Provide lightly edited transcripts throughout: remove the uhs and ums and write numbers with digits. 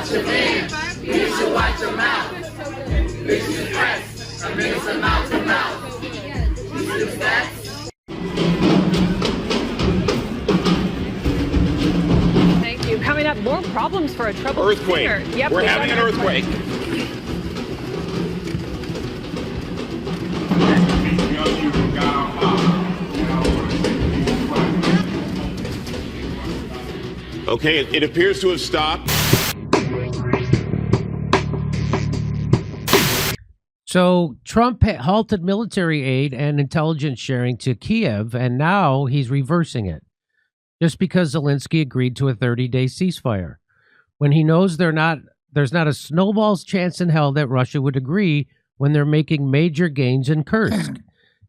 watch your hands. You should watch your mouth. Bitches press. I mean, it's a mouth to mouth. You see that? Thank you. Coming up, more problems for a troubled earthquake. singer. Yep, we're having an earthquake. Okay, it appears to have stopped. So Trump halted military aid and intelligence sharing to Kiev, and now he's reversing it just because Zelensky agreed to a 30-day ceasefire, when he knows there's not a snowball's chance in hell that Russia would agree when they're making major gains in Kursk.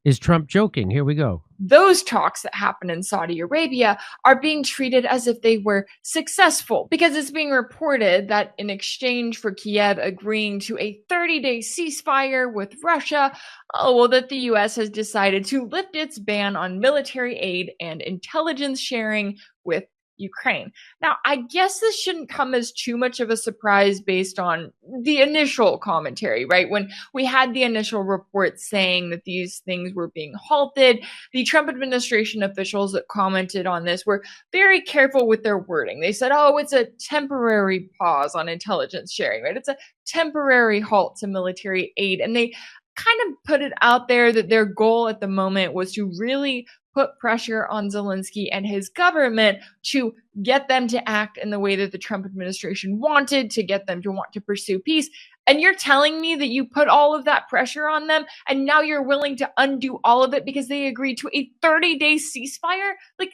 Is Trump joking? Here we go. Those talks that happen in Saudi Arabia are being treated as if they were successful, because it's being reported that in exchange for Kiev agreeing to a 30-day ceasefire with Russia, that the U.S. has decided to lift its ban on military aid and intelligence sharing with Ukraine. Now, I guess this shouldn't come as too much of a surprise based on the initial commentary, right? When we had the initial report saying that these things were being halted, the Trump administration officials that commented on this were very careful with their wording. They said, it's a temporary pause on intelligence sharing, right? It's a temporary halt to military aid. And they kind of put it out there that their goal at the moment was to really put pressure on Zelensky and his government to get them to act in the way that the Trump administration wanted, to get them to want to pursue peace. And you're telling me that you put all of that pressure on them and now you're willing to undo all of it because they agreed to a 30-day ceasefire? Like,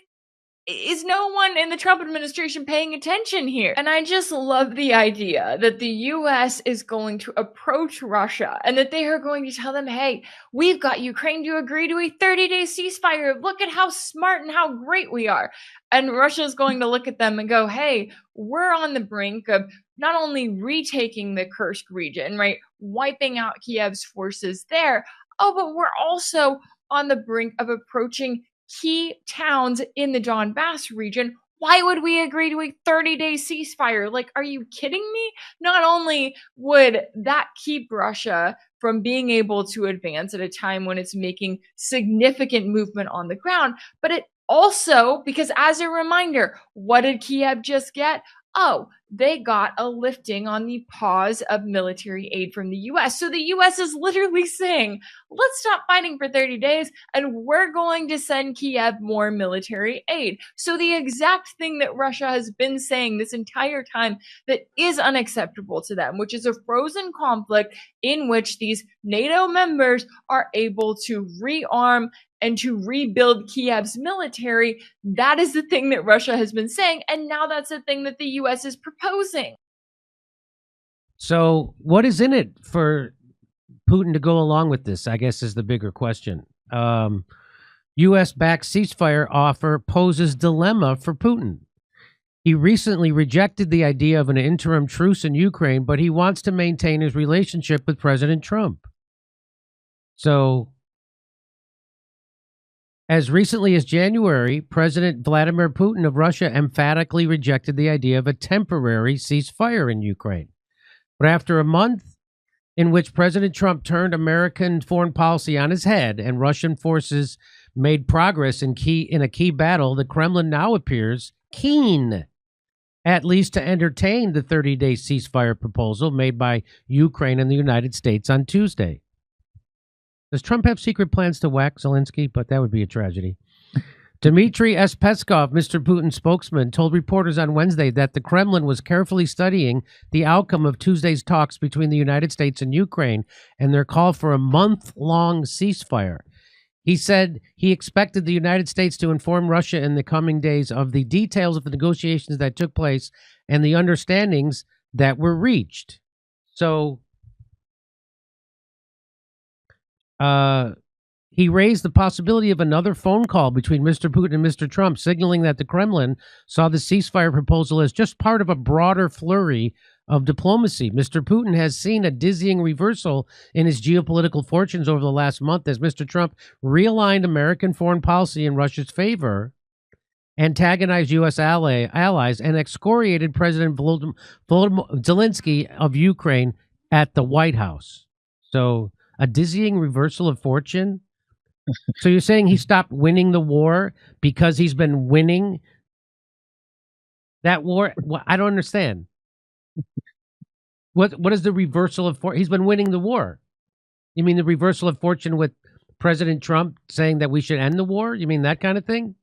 is no one in the Trump administration paying attention here? And I just love the idea that the US is going to approach Russia and that they are going to tell them, hey, we've got Ukraine to agree to a 30-day ceasefire. Look at how smart and how great we are. And Russia is going to look at them and go, hey, we're on the brink of not only retaking the Kursk region, right, wiping out Kiev's forces there, but we're also on the brink of approaching key towns in the Donbass region. Why would we agree to a 30-day ceasefire? Like, are you kidding me? Not only would that keep Russia from being able to advance at a time when it's making significant movement on the ground, but it also, because as a reminder, what did Kiev just get? They got a lifting on the pause of military aid from the U.S. So the U.S. is literally saying, let's stop fighting for 30 days and we're going to send Kiev more military aid. So the exact thing that Russia has been saying this entire time that is unacceptable to them, which is a frozen conflict in which these NATO members are able to rearm and to rebuild Kiev's military. That is the thing that Russia has been saying, and now that's the thing that the U.S. is proposing. So what is in it for Putin to go along with this, I guess, is the bigger question. U.S.-backed ceasefire offer poses dilemma for Putin. He recently rejected the idea of an interim truce in Ukraine, but he wants to maintain his relationship with President Trump. So, as recently as January, President Vladimir Putin of Russia emphatically rejected the idea of a temporary ceasefire in Ukraine. But after a month in which President Trump turned American foreign policy on his head and Russian forces made progress in a key battle, the Kremlin now appears keen, at least, to entertain the 30-day ceasefire proposal made by Ukraine and the United States on Tuesday. Does Trump have secret plans to whack Zelensky? But that would be a tragedy. Dmitry S. Peskov, Mr. Putin's spokesman, told reporters on Wednesday that the Kremlin was carefully studying the outcome of Tuesday's talks between the United States and Ukraine and their call for a month-long ceasefire. He said he expected the United States to inform Russia in the coming days of the details of the negotiations that took place and the understandings that were reached. So, he raised the possibility of another phone call between Mr. Putin and Mr. Trump, signaling that the Kremlin saw the ceasefire proposal as just part of a broader flurry of diplomacy. Mr. Putin has seen a dizzying reversal in his geopolitical fortunes over the last month as Mr. Trump realigned American foreign policy in Russia's favor antagonized U.S. allies, and excoriated President Volodymyr Zelensky of Ukraine at the White House. So a dizzying reversal of fortune. So you're saying he stopped winning the war because he's been winning that war? Well, I don't understand. What is the reversal of fortune? He's been winning the war. You mean the reversal of fortune with President Trump saying that we should end the war? You mean that kind of thing?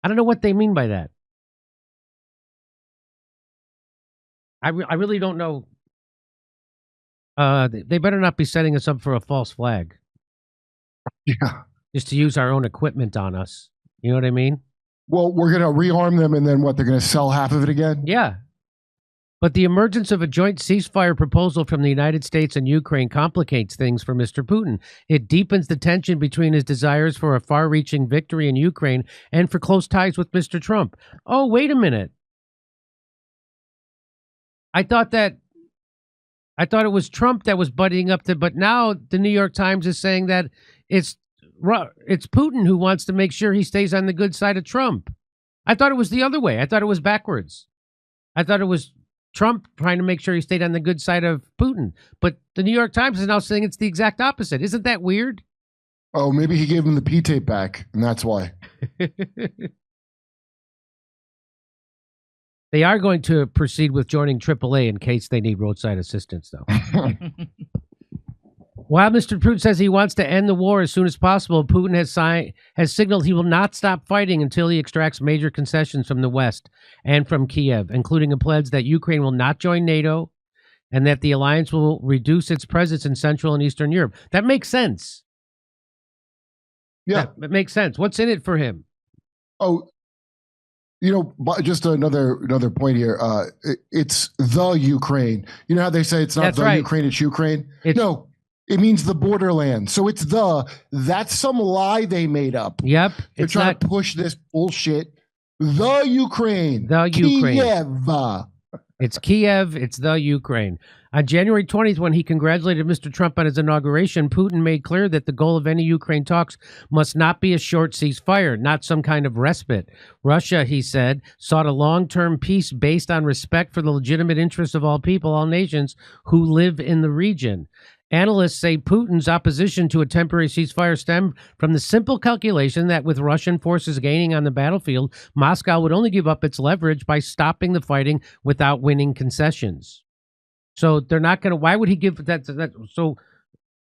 I don't know what they mean by that. I really don't know. They better not be setting us up for a false flag. Yeah. Just to use our own equipment on us. You know what I mean? Well, we're going to rearm them, and then what? They're going to sell half of it again? Yeah. But the emergence of a joint ceasefire proposal from the United States and Ukraine complicates things for Mr. Putin. It deepens the tension between his desires for a far-reaching victory in Ukraine and for close ties with Mr. Trump. Oh, wait a minute. I thought it was Trump that was buddying up to, but now the New York Times is saying that it's Putin who wants to make sure he stays on the good side of Trump. I thought it was the other way. I thought it was backwards. I thought it was Trump trying to make sure he stayed on the good side of Putin. But the New York Times is now saying it's the exact opposite. Isn't that weird? Oh, maybe he gave him the P tape back, and that's why. They are going to proceed with joining AAA in case they need roadside assistance, though. While Mr. Putin says he wants to end the war as soon as possible, Putin has signaled he will not stop fighting until he extracts major concessions from the West and from Kiev, including a pledge that Ukraine will not join NATO and that the alliance will reduce its presence in Central and Eastern Europe. That makes sense. Yeah. That makes sense. What's in it for him? Oh, just another point here. It's the Ukraine. You know how they say it's not That's the right. Ukraine, it's Ukraine? No. It means the borderland. So it's that's some lie they made up. Yep. They're trying to push this bullshit. The Ukraine. The Ukraine. Kiev. It's Kiev. It's the Ukraine. On January 20th, when he congratulated Mr. Trump on his inauguration, Putin made clear that the goal of any Ukraine talks must not be a short ceasefire, not some kind of respite. Russia, he said, sought a long-term peace based on respect for the legitimate interests of all people, all nations who live in the region. Analysts say Putin's opposition to a temporary ceasefire stemmed from the simple calculation that with Russian forces gaining on the battlefield, Moscow would only give up its leverage by stopping the fighting without winning concessions. So they're not going to, why would he give that? So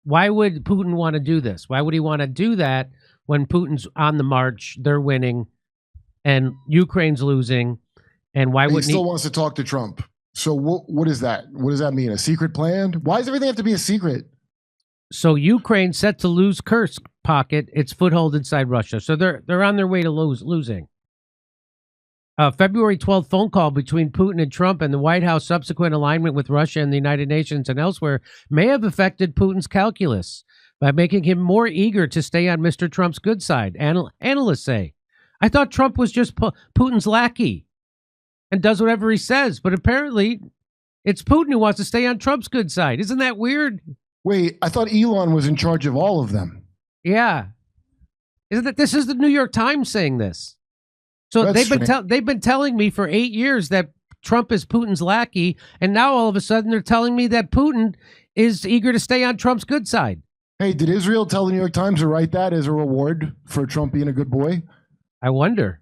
why would Putin want to do this? Why would he want to do that when Putin's on the march, they're winning, and Ukraine's losing? And why wouldn't he still wants to talk to Trump? So what is that? What does that mean? A secret plan? Why does everything have to be a secret? So Ukraine set to lose Kursk pocket its foothold inside Russia. So they're on their way to losing. February 12th phone call between Putin and Trump and the White House subsequent alignment with Russia and the United Nations and elsewhere may have affected Putin's calculus by making him more eager to stay on Mr. Trump's good side. Analysts say. I thought Trump was just Putin's lackey and does whatever he says, but apparently it's Putin who wants to stay on Trump's good side. Isn't that weird? Wait, I thought Elon was in charge of all of them. Yeah. Isn't that this is the New York Times saying this? So they've been telling me for 8 years that Trump is Putin's lackey, and now all of a sudden they're telling me that Putin is eager to stay on Trump's good side. Hey, did Israel tell the New York Times to write that as a reward for Trump being a good boy? I wonder.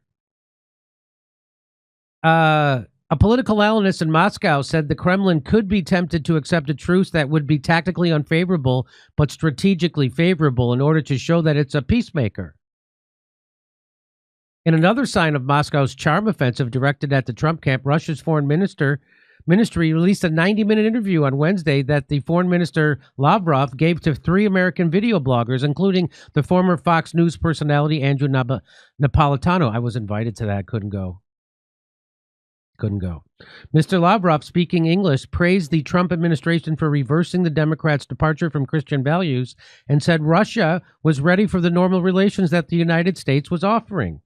A political analyst in Moscow said the Kremlin could be tempted to accept a truce that would be tactically unfavorable but strategically favorable in order to show that it's a peacemaker. In another sign of Moscow's charm offensive directed at the Trump camp, Russia's foreign ministry released a 90-minute interview on Wednesday that the foreign minister Lavrov gave to 3 American video bloggers, including the former Fox News personality Andrew Napolitano. I was invited to that. Couldn't go. Mr. Lavrov, speaking English, praised the Trump administration for reversing the Democrats' departure from Christian values and said Russia was ready for the normal relations that the United States was offering.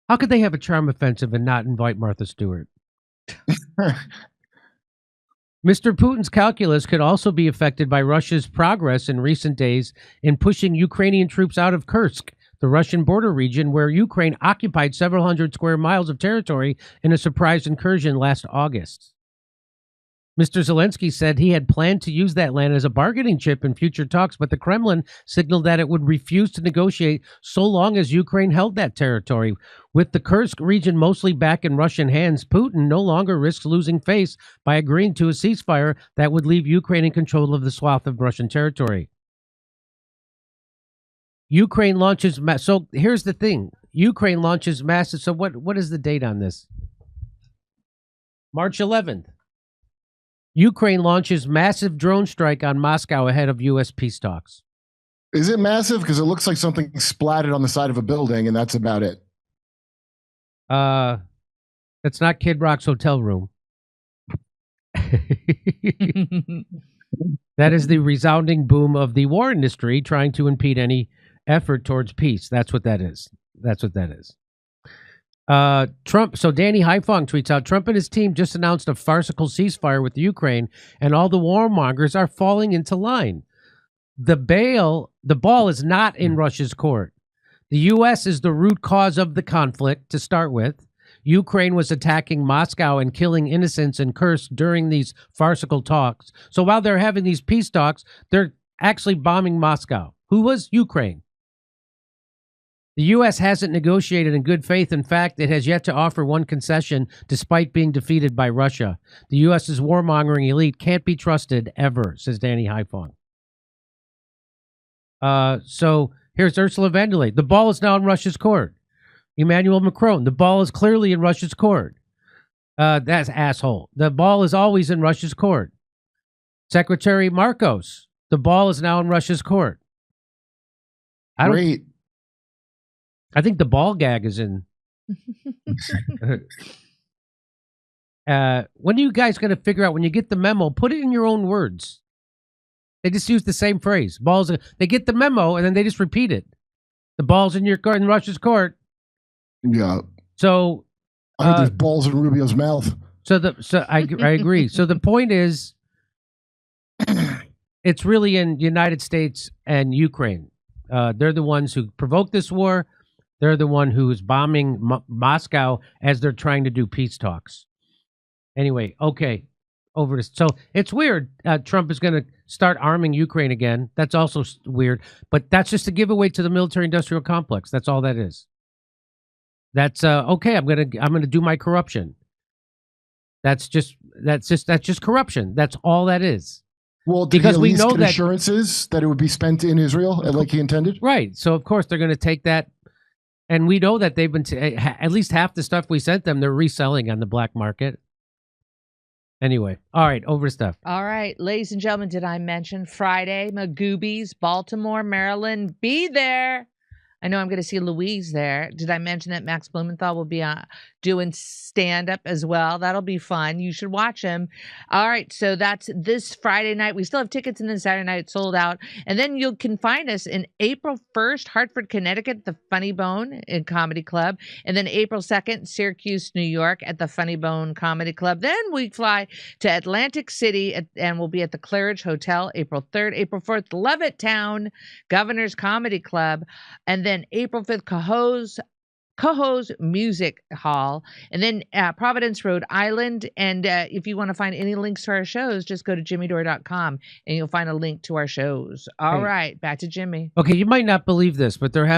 How could they have a charm offensive and not invite Martha Stewart? Mr. Putin's calculus could also be affected by Russia's progress in recent days in pushing Ukrainian troops out of Kursk, the Russian border region where Ukraine occupied several hundred square miles of territory in a surprise incursion last August. Mr. Zelensky said he had planned to use that land as a bargaining chip in future talks, but the Kremlin signaled that it would refuse to negotiate so long as Ukraine held that territory. With the Kursk region mostly back in Russian hands, Putin no longer risks losing face by agreeing to a ceasefire that would leave Ukraine in control of the swath of Russian territory. Ukraine launches... So here's the thing. Ukraine launches massive... So what is the date on this? March 11th. Ukraine launches massive drone strike on Moscow ahead of U.S. peace talks. Is it massive? Because it looks like something splattered on the side of a building, and that's about it. That's not Kid Rock's hotel room. That is the resounding boom of the war industry trying to impede any effort towards peace. That's what that is. That's what that is. Trump. So Danny Haifong tweets out, Trump and his team just announced a farcical ceasefire with Ukraine, and all the warmongers are falling into line. The ball is not in Russia's court. The U.S. is the root cause of the conflict to start with. Ukraine was attacking Moscow and killing innocents in Kursk during these farcical talks. So while they're having these peace talks, they're actually bombing Moscow. Who was? Ukraine. The U.S. hasn't negotiated in good faith. In fact, it has yet to offer one concession despite being defeated by Russia. The U.S.'s warmongering elite can't be trusted ever, says Danny Haifong. So here's Ursula von der Leyen. The ball is now in Russia's court. Emmanuel Macron. The ball is clearly in Russia's court. That's asshole. The ball is always in Russia's court. Secretary Marcos. The ball is now in Russia's court. Great. I think the ball gag is in. When are you guys going to figure out, when you get the memo, put it in your own words? They just use the same phrase. They get the memo and then they just repeat it. The ball's in your court, in Russia's court. Yeah. So I think there's balls in Rubio's mouth. So I agree. So the point is, it's really in the United States and Ukraine. They're the ones who provoked this war. They're the one who is bombing Moscow as they're trying to do peace talks. Anyway, okay, over this. So it's weird. Trump is going to start arming Ukraine again. That's also weird. But that's just a giveaway to the military-industrial complex. That's all that is. That's okay. I'm gonna do my corruption. That's just corruption. That's all that is. Well, because we know that assurances that it would be spent in Israel like he intended. Right. So of course they're going to take that. And we know that they've been, at least half the stuff we sent them, they're reselling on the black market. Anyway, all right, over to stuff. All right, ladies and gentlemen, did I mention Friday, Magoobies, Baltimore, Maryland, be there. I know I'm going to see Louise there. Did I mention that Max Blumenthal will be doing stand-up as well? That'll be fun. You should watch him. All right, so that's this Friday night. We still have tickets, and then Saturday night it's sold out. And then you can find us in April 1st, Hartford, Connecticut, the Funny Bone in Comedy Club. And then April 2nd, Syracuse, New York at the Funny Bone Comedy Club. Then we fly to Atlantic City, and we'll be at the Claridge Hotel April 3rd. April 4th, Levittown, Governor's Comedy Club. And then April 5th, Coho's Music Hall, and then Providence, Rhode Island. And if you want to find any links to our shows, just go to jimmydore.com and you'll find a link to our shows. All right, back to Jimmy. Okay, you might not believe this, but they're having